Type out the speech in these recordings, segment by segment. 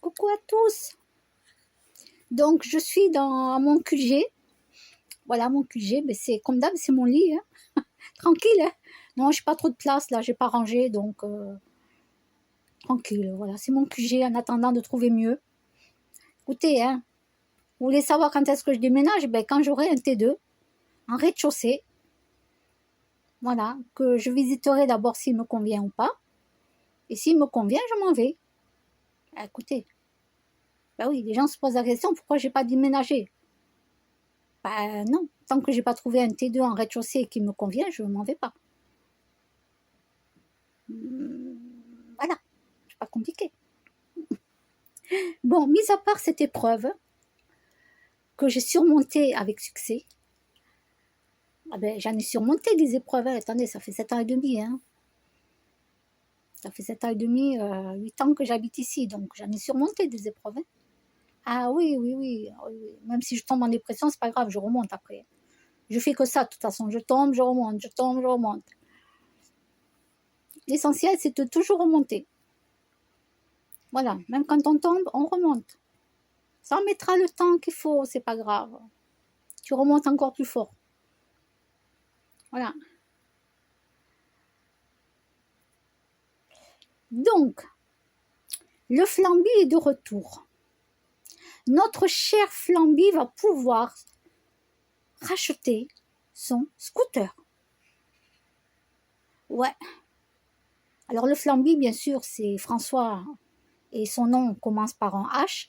Coucou à tous. Donc, je suis dans mon QG. Voilà, mon QG, mais c'est comme d'hab, c'est mon lit. Hein. Tranquille. Hein. Non, j'ai pas trop de place, là, j'ai pas rangé, donc tranquille. Voilà, c'est mon QG en attendant de trouver mieux. Écoutez, hein, vous voulez savoir quand est-ce que je déménage? Ben, quand j'aurai un T2 en rez-de-chaussée. Voilà, que je visiterai d'abord s'il me convient ou pas. Et s'il me convient, je m'en vais. Écoutez, ben oui, les gens se posent la question, pourquoi j'ai pas déménagé? Ben non, tant que j'ai pas trouvé un T2 en rez-de-chaussée qui me convient, je m'en vais pas. Voilà, c'est pas compliqué. Bon, mis à part cette épreuve que j'ai surmontée avec succès, ah ben, j'en ai surmonté des épreuves. Hein. Attendez, ça fait 7 ans et demi. Hein. Ça fait 7 ans et demi, 8 ans que j'habite ici, donc j'en ai surmonté des épreuves. Hein. Ah oui, oui, oui, oui, oui. Même si je tombe en dépression, c'est pas grave, je remonte après. Je fais que ça, de toute façon. Je tombe, je remonte, je tombe, je remonte. L'essentiel, c'est de toujours remonter. Voilà, même quand on tombe, on remonte. Ça mettra le temps qu'il faut, c'est pas grave. Tu remontes encore plus fort. Voilà. Donc, le Flamby est de retour. Notre cher Flamby va pouvoir racheter son scooter. Ouais. Alors, le Flamby, bien sûr, c'est François et son nom commence par un H.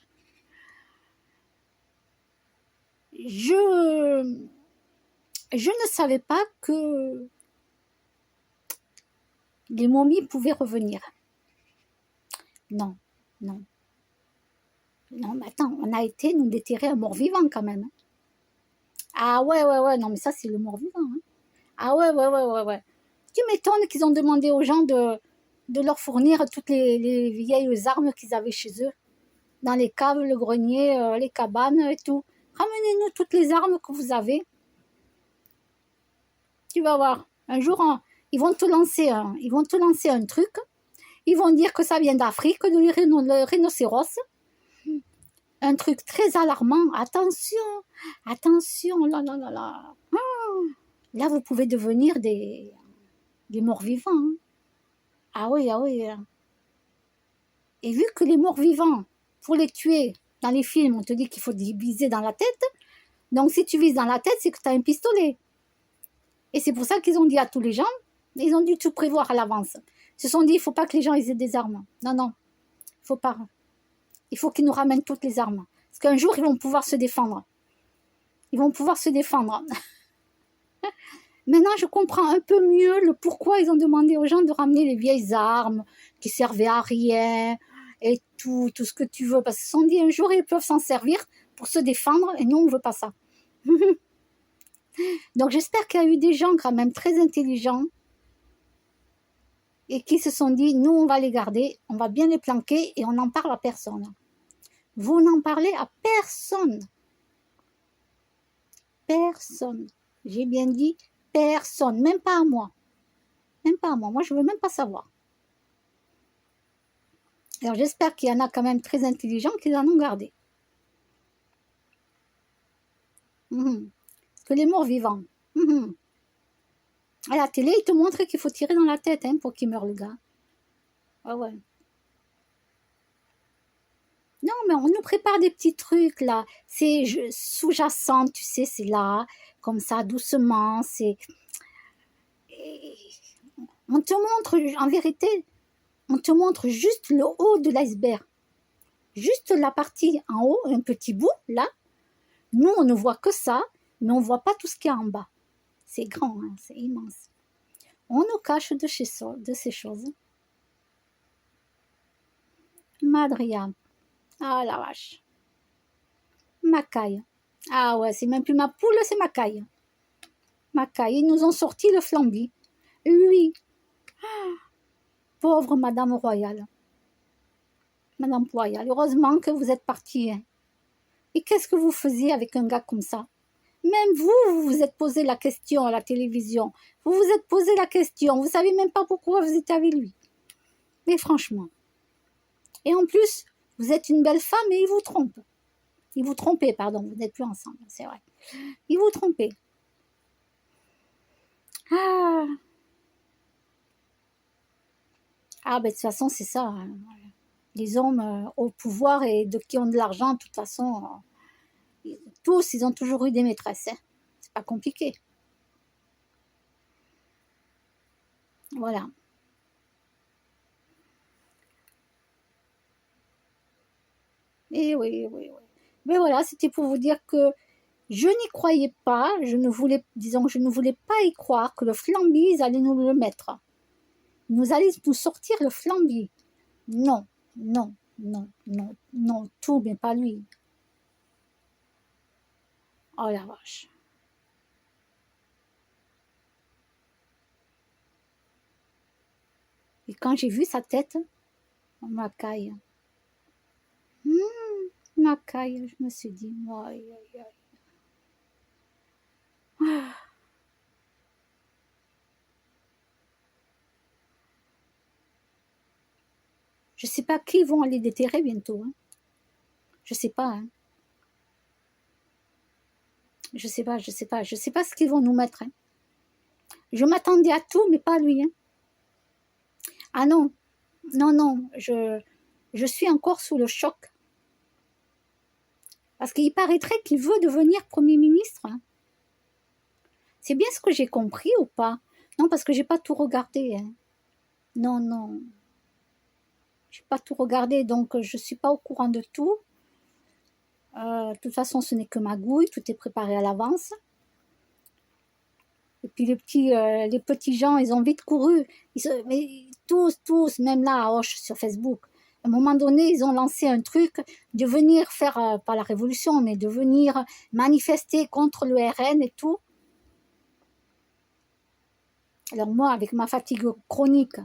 Je ne savais pas que les momies pouvaient revenir. Non, non. Non, mais attends, on a été nous déterrer un mort-vivant quand même. Ah ouais, non, mais ça c'est le mort-vivant. Hein. Ah ouais. Tu m'étonnes qu'ils ont demandé aux gens de leur fournir toutes les vieilles armes qu'ils avaient chez eux, dans les caves, le grenier, les cabanes et tout. Ramenez-nous toutes les armes que vous avez. Tu vas voir, un jour, ils vont te lancer un truc. Ils vont dire que ça vient d'Afrique, le rhinocéros. Un truc très alarmant. Attention, là. Là, vous pouvez devenir des morts-vivants. Hein. Ah oui. Et vu que les morts-vivants, pour les tuer, dans les films, on te dit qu'il faut viser dans la tête. Donc, si tu vises dans la tête, c'est que tu as un pistolet. Et c'est pour ça qu'ils ont dit à tous les gens, ils ont dû tout prévoir à l'avance. Ils se sont dit, il ne faut pas que les gens aient des armes. Non, il ne faut pas. Il faut qu'ils nous ramènent toutes les armes. Parce qu'un jour, ils vont pouvoir se défendre. Maintenant, je comprends un peu mieux le pourquoi ils ont demandé aux gens de ramener les vieilles armes qui servaient à rien et tout ce que tu veux. Parce qu'ils se sont dit un jour, ils peuvent s'en servir pour se défendre et nous, on ne veut pas ça. Donc, j'espère qu'il y a eu des gens quand même très intelligents et qui se sont dit, nous, on va les garder, on va bien les planquer et on n'en parle à personne. Vous n'en parlez à personne. Personne. J'ai bien dit personne, même pas à moi. Moi, je ne veux même pas savoir. Alors, j'espère qu'il y en a quand même très intelligents qui en ont gardé. Que les morts vivants. À la télé, ils te montrent qu'il faut tirer dans la tête hein, pour qu'il meure le gars. Ah ouais. Non, mais on nous prépare des petits trucs là. C'est sous-jacent, tu sais, c'est là, comme ça, doucement. On te montre, en vérité, on te montre juste le haut de l'iceberg. Juste la partie en haut, un petit bout, là. Nous, on ne voit que ça, mais on ne voit pas tout ce qu'il y a en bas. C'est grand, hein, c'est immense. On nous cache de ces choses. Madria. Ah la vache. Macaille. Ah ouais, c'est même plus ma poule, c'est Macaille. Macaille, ils nous ont sorti le Flamby. Lui. Pauvre Madame Royale. Madame Royale, heureusement que vous êtes partie. Hein. Et qu'est-ce que vous faisiez avec un gars comme ça? Même vous vous êtes posé la question à la télévision. Vous vous êtes posé la question. Vous ne savez même pas pourquoi vous étiez avec lui. Mais franchement. Et en plus, Vous êtes une belle femme et il vous trompe. Il vous trompait, pardon, vous n'êtes plus ensemble, c'est vrai. Il vous trompait. Ah, ben de toute façon, c'est ça. Hein. Les hommes au pouvoir et de qui ont de l'argent, de toute façon, tous, ils ont toujours eu des maîtresses. Hein. C'est pas compliqué. Voilà. Et oui, oui, oui. Mais voilà, c'était pour vous dire que je n'y croyais pas, je ne voulais, disons, je ne voulais pas y croire que le flambi, ils allaient nous le mettre. Nous allaient nous sortir le flambi. Non, non, non, non, non, tout, mais pas lui. Oh la vache. Et quand j'ai vu sa tête, ma caille, ma caille, je me suis dit, aïe, aïe, aïe. Ah. Je sais pas qui vont aller déterrer bientôt. Hein. Je sais pas. Hein. Je sais pas, je sais pas. Je sais pas ce qu'ils vont nous mettre. Hein. Je m'attendais à tout, mais pas à lui. Hein. Ah non, non, non, je suis encore sous le choc. Parce qu'il paraîtrait qu'il veut devenir Premier ministre. Hein. C'est bien ce que j'ai compris ou pas? Non, parce que j'ai pas tout regardé. Hein. Non, non. J'ai pas tout regardé, donc je suis pas au courant de tout. De toute façon, ce n'est que ma gouille, tout est préparé à l'avance. Et puis les petits gens, ils ont vite couru. Mais tous, même là à Auch sur Facebook. À un moment donné, ils ont lancé un truc de venir faire, pas la révolution, mais de venir manifester contre le RN et tout. Alors moi, avec ma fatigue chronique,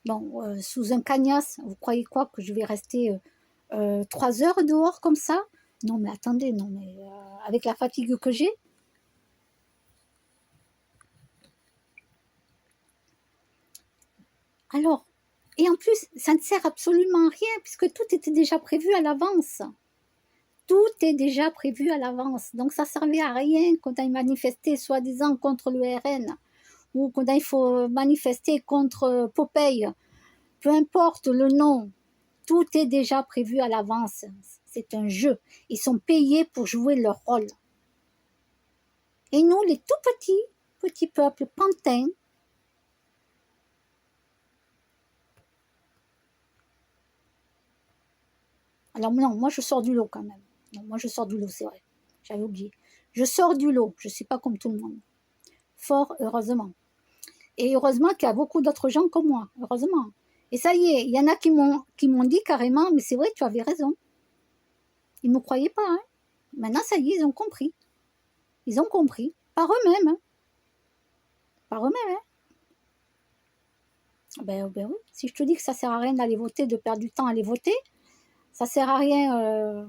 bon, sous un cagnas, vous croyez quoi que je vais rester 3 heures dehors comme ça? Non mais attendez, non mais avec la fatigue que j'ai. Alors, et en plus, ça ne sert absolument à rien puisque tout était déjà prévu à l'avance. Tout est déjà prévu à l'avance. Donc ça servait à rien qu'on aille manifester soi-disant contre le RN ou qu'on aille faut manifester contre Popeye. Peu importe le nom, tout est déjà prévu à l'avance. C'est un jeu. Ils sont payés pour jouer leur rôle. Et nous, les tout petits peuples pantins, alors non, moi je sors du lot quand même. Non, moi je sors du lot, c'est vrai. J'avais oublié. Je sors du lot, je ne suis pas comme tout le monde. Fort heureusement. Et heureusement qu'il y a beaucoup d'autres gens comme moi, heureusement. Et ça y est, il y en a qui m'ont dit carrément, mais c'est vrai, tu avais raison. Ils ne me croyaient pas. Hein. Maintenant, ça y est, ils ont compris. Ils ont compris, par eux-mêmes. Hein. Par eux-mêmes. Hein. Ben oui, si je te dis que ça sert à rien d'aller voter, de perdre du temps à aller voter, ça sert à rien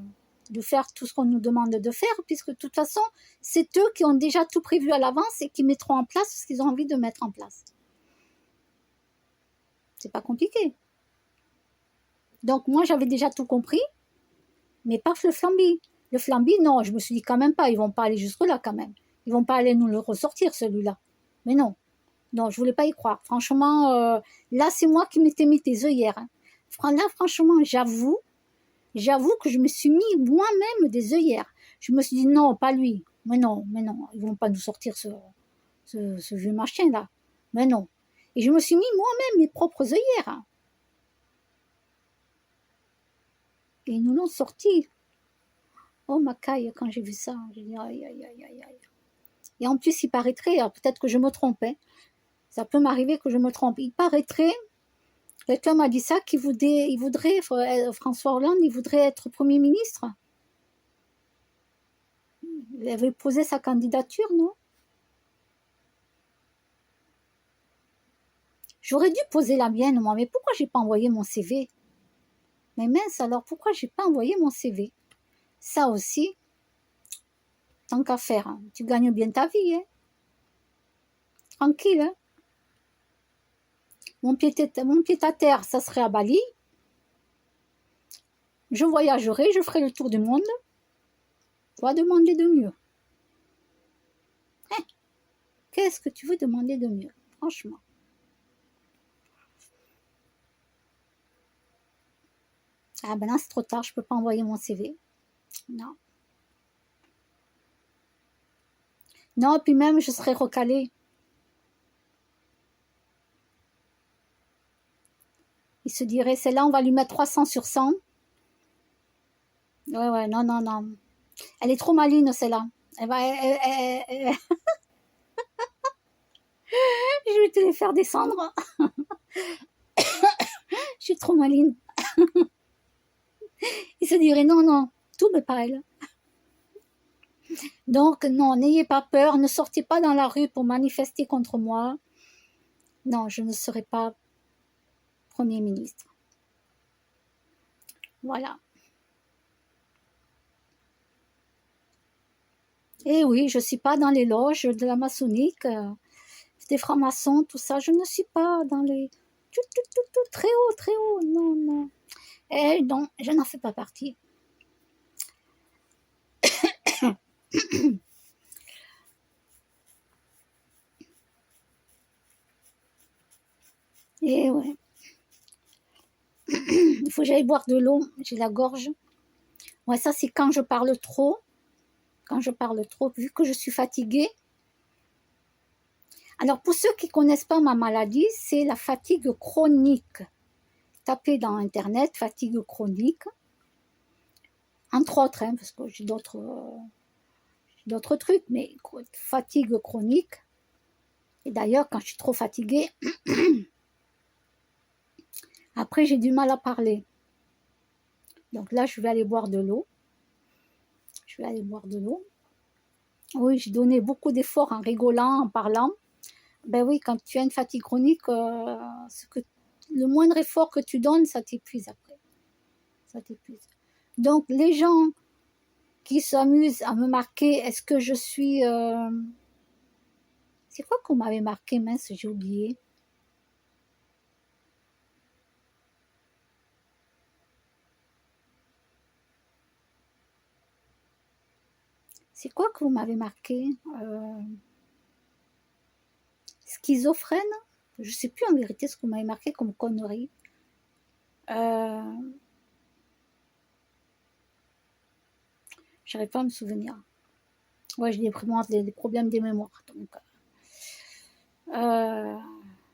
de faire tout ce qu'on nous demande de faire, puisque de toute façon, c'est eux qui ont déjà tout prévu à l'avance et qui mettront en place ce qu'ils ont envie de mettre en place. C'est pas compliqué. Donc moi, j'avais déjà tout compris, mais paf, le flambi. Le flambi, non, je me suis dit quand même pas, ils vont pas aller jusque-là quand même. Ils vont pas aller nous le ressortir, celui-là. Mais non, non, je voulais pas y croire. Franchement, là, c'est moi qui m'étais mis tes œillères. Hein. Là, franchement, j'avoue que je me suis mis moi-même des œillères. Je me suis dit non, pas lui. Mais non, ils vont pas nous sortir ce vieux machin-là. Mais non. Et je me suis mis moi-même mes propres œillères. Et ils nous l'ont sorti. Oh ma caille, quand j'ai vu ça, j'ai dit aïe, aïe, aïe, aïe, aïe. Et en plus, il paraîtrait, peut-être que je me trompe, hein, ça peut m'arriver que je me trompe, il paraîtrait, quelqu'un m'a dit ça, qu'il voudrait, François Hollande, il voudrait être Premier ministre. Il avait posé sa candidature, non? J'aurais dû poser la mienne, moi, mais pourquoi j'ai pas envoyé mon CV? Mais mince, alors pourquoi j'ai pas envoyé mon CV? Ça aussi, tant qu'à faire, hein, tu gagnes bien ta vie, hein? Tranquille, hein? Mon pied à terre, ça serait à Bali. Je voyagerai, je ferai le tour du monde. Quoi demander de mieux? Hein? Qu'est-ce que tu veux demander de mieux? Franchement. Ah ben là, c'est trop tard, je peux pas envoyer mon CV. Non. Non, puis même, je serais recalée. Il se dirait, celle-là, on va lui mettre 300 sur 100. Ouais, non, non, non. Elle est trop maligne, celle-là. Je vais te les faire descendre. Je suis trop maligne. Il se dirait, non, non, tout mais pas elle. Donc, non, n'ayez pas peur, ne sortez pas dans la rue pour manifester contre moi. Non, je ne serai pas Premier ministre. Voilà. Et oui, je ne suis pas dans les loges de la maçonnique, des francs-maçons, tout ça. Je ne suis pas dans les... très haut, non, non. Et non, je n'en fais pas partie. Et ouais. Il faut que j'aille boire de l'eau, j'ai la gorge. Ouais, ça c'est quand je parle trop. Quand je parle trop, vu que je suis fatiguée. Alors pour ceux qui ne connaissent pas ma maladie, c'est la fatigue chronique. Tapez dans internet, fatigue chronique. Entre autres, hein, parce que j'ai d'autres trucs, mais fatigue chronique. Et d'ailleurs, quand je suis trop fatiguée, après j'ai du mal à parler. Donc là, je vais aller boire de l'eau. Oui, j'ai donné beaucoup d'efforts en rigolant, en parlant. Ben oui, quand tu as une fatigue chronique, le moindre effort que tu donnes, ça t'épuise après. Ça t'épuise. Donc, les gens qui s'amusent à me marquer, est-ce que je suis... C'est quoi qu'on m'avait marqué, mince, j'ai oublié. C'est quoi que vous m'avez marqué Schizophrène? Je ne sais plus en vérité ce que vous m'avez marqué comme connerie. J'arrive pas à me souvenir. Ouais, j'ai des problèmes de mémoire. Donc,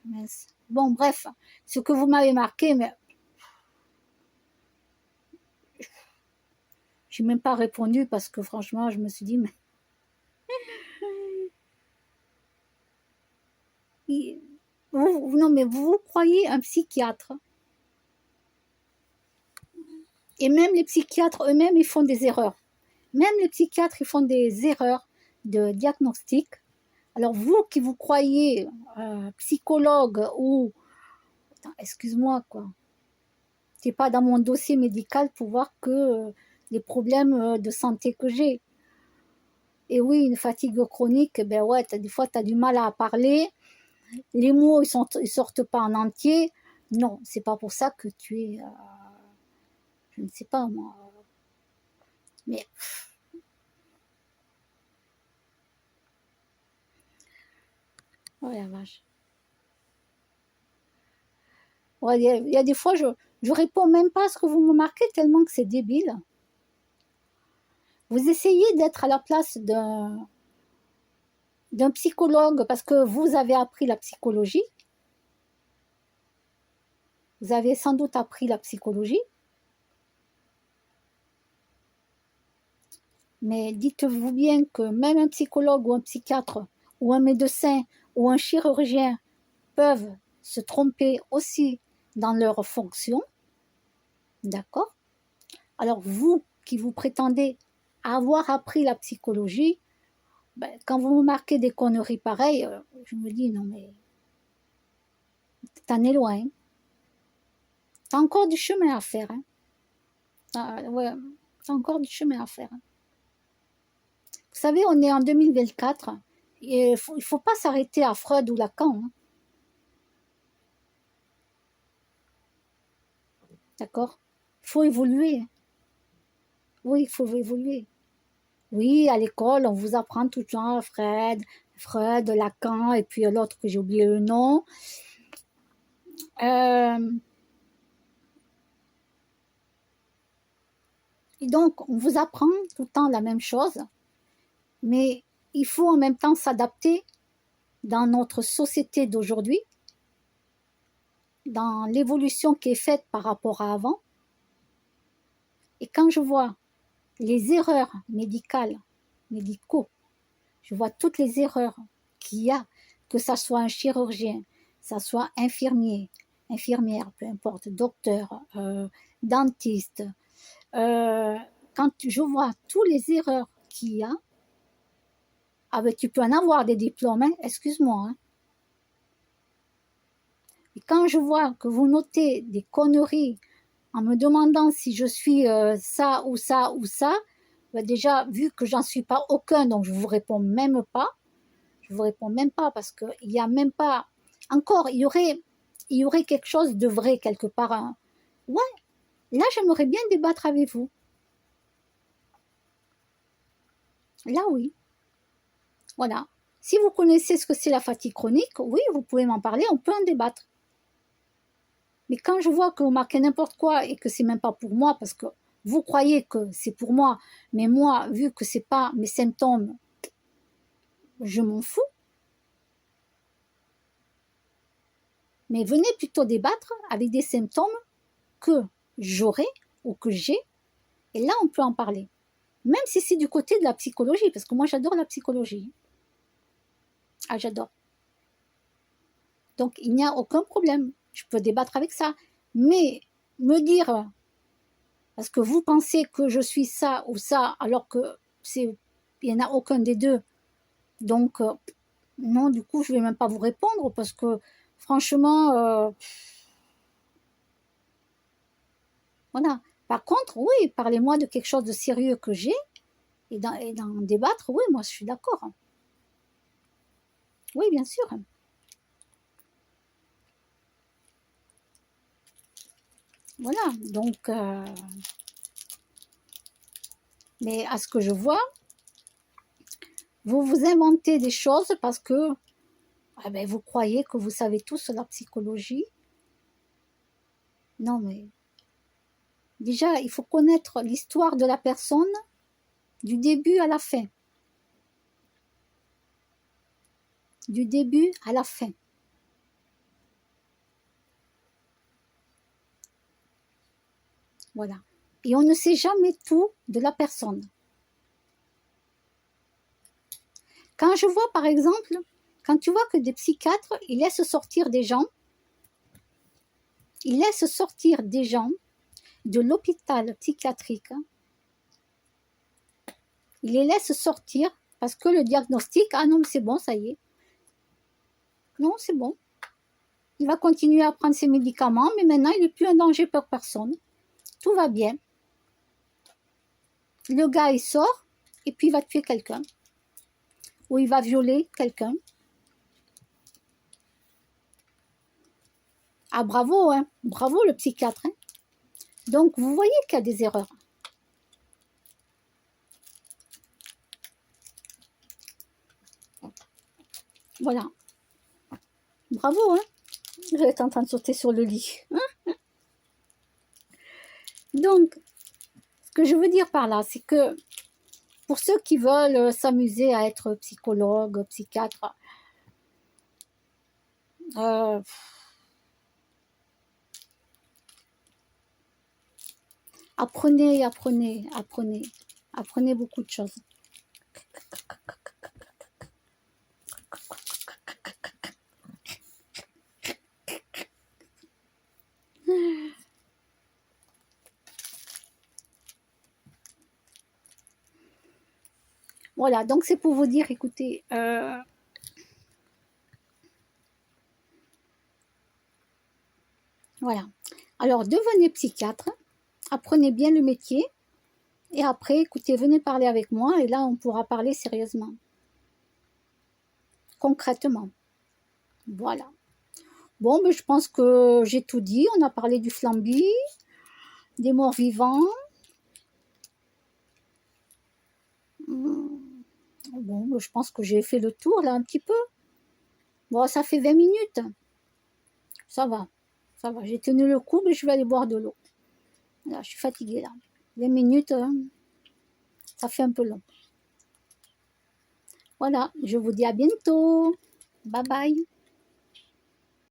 mince. Bon, bref, ce que vous m'avez marqué, mais j'ai même pas répondu parce que franchement, je me suis dit, mais non, mais vous croyez un psychiatre? Et même les psychiatres eux-mêmes, ils font des erreurs. Même les psychiatres, ils font des erreurs de diagnostic. Alors vous qui vous croyez psychologue ou... Excuse-moi, quoi. Tu n'es pas dans mon dossier médical pour voir que les problèmes de santé que j'ai. Et oui, une fatigue chronique, ben ouais, des fois, tu as du mal à parler. Les mots, ils sortent pas en entier. Non, c'est pas pour ça que tu es... je ne sais pas, moi. Mais... Oh la vache. Ouais, il y a des fois, je réponds même pas à ce que vous me marquez tellement que c'est débile. Vous essayez d'être à la place d'un psychologue parce que vous avez appris la psychologie. Vous avez sans doute appris la psychologie. Mais dites-vous bien que même un psychologue ou un psychiatre ou un médecin ou un chirurgien peuvent se tromper aussi dans leurs fonctions. D'accord? Alors vous qui vous prétendez avoir appris la psychologie, ben, quand vous me marquez des conneries pareilles, je me dis non mais t'en es loin. T'as encore du chemin à faire. Hein. Ouais, t'as encore du chemin à faire. Hein. Vous savez, on est en 2024 et il ne faut pas s'arrêter à Freud ou Lacan. Hein. D'accord? Il faut évoluer. Oui, il faut évoluer. Oui, à l'école, on vous apprend tout le temps Freud, Lacan, et puis l'autre que j'ai oublié le nom. Et donc, on vous apprend tout le temps la même chose, mais il faut en même temps s'adapter dans notre société d'aujourd'hui, dans l'évolution qui est faite par rapport à avant. Et quand je vois les erreurs médicaux, je vois toutes les erreurs qu'il y a, que ça soit un chirurgien, ça soit infirmière, peu importe, docteur, dentiste. Quand je vois toutes les erreurs qu'il y a, ah ben tu peux en avoir des diplômes, hein, excuse-moi. Hein. Et quand je vois que vous notez des conneries en me demandant si je suis ça ou ça ou ça, ben déjà, vu que j'en suis pas aucun, donc je vous réponds même pas. Je vous réponds même pas parce qu'il y a même pas... Encore, il y aurait quelque chose de vrai quelque part. Hein. Ouais, là, j'aimerais bien débattre avec vous. Là, oui. Voilà. Si vous connaissez ce que c'est la fatigue chronique, oui, vous pouvez m'en parler, on peut en débattre. Mais quand je vois que vous marquez n'importe quoi et que c'est même pas pour moi, parce que vous croyez que c'est pour moi, mais moi, vu que c'est pas mes symptômes, je m'en fous. Mais venez plutôt débattre avec des symptômes que j'aurai ou que j'ai, et là on peut en parler. Même si c'est du côté de la psychologie, parce que moi j'adore la psychologie. Ah, j'adore. Donc il n'y a aucun problème. Je peux débattre avec ça. Mais me dire, parce que vous pensez que je suis ça ou ça, alors que il n'y en a aucun des deux. Donc, non, du coup, je ne vais même pas vous répondre, parce que franchement, voilà. Par contre, oui, parlez-moi de quelque chose de sérieux que j'ai, et d'en débattre, oui, moi je suis d'accord. Oui, bien sûr. Voilà, donc, mais à ce que je vois, vous vous inventez des choses parce que ah ben, vous croyez que vous savez tout sur la psychologie. Non, mais déjà, il faut connaître l'histoire de la personne du début à la fin. Du début à la fin. Voilà. Et on ne sait jamais tout de la personne. Quand je vois, par exemple, quand tu vois que des psychiatres, ils laissent sortir des gens de l'hôpital psychiatrique. Ils les laissent sortir parce que le diagnostic, ah non, c'est bon, ça y est. Non, c'est bon. Il va continuer à prendre ses médicaments, mais maintenant, il n'est plus un danger pour personne. Tout va bien. Le gars, il sort, et puis il va tuer quelqu'un. Ou il va violer quelqu'un. Ah, bravo, hein. Bravo le psychiatre. Hein. Donc, vous voyez qu'il y a des erreurs. Voilà. Bravo, hein. Vous êtes en train de sauter sur le lit. Hein. Donc, ce que je veux dire par là, c'est que pour ceux qui veulent s'amuser à être psychologue, psychiatre, apprenez beaucoup de choses. Voilà, donc c'est pour vous dire, écoutez, voilà. Alors, devenez psychiatre, apprenez bien le métier, et après, écoutez, venez parler avec moi, et là, on pourra parler sérieusement. Concrètement. Voilà. Bon, mais je pense que j'ai tout dit. On a parlé du flamby, des morts vivants. Bon, je pense que j'ai fait le tour là un petit peu. Bon, ça fait 20 minutes. Ça va. Ça va. J'ai tenu le coup, mais je vais aller boire de l'eau. Là, je suis fatiguée là. 20 minutes, ça fait un peu long. Voilà, je vous dis à bientôt. Bye bye.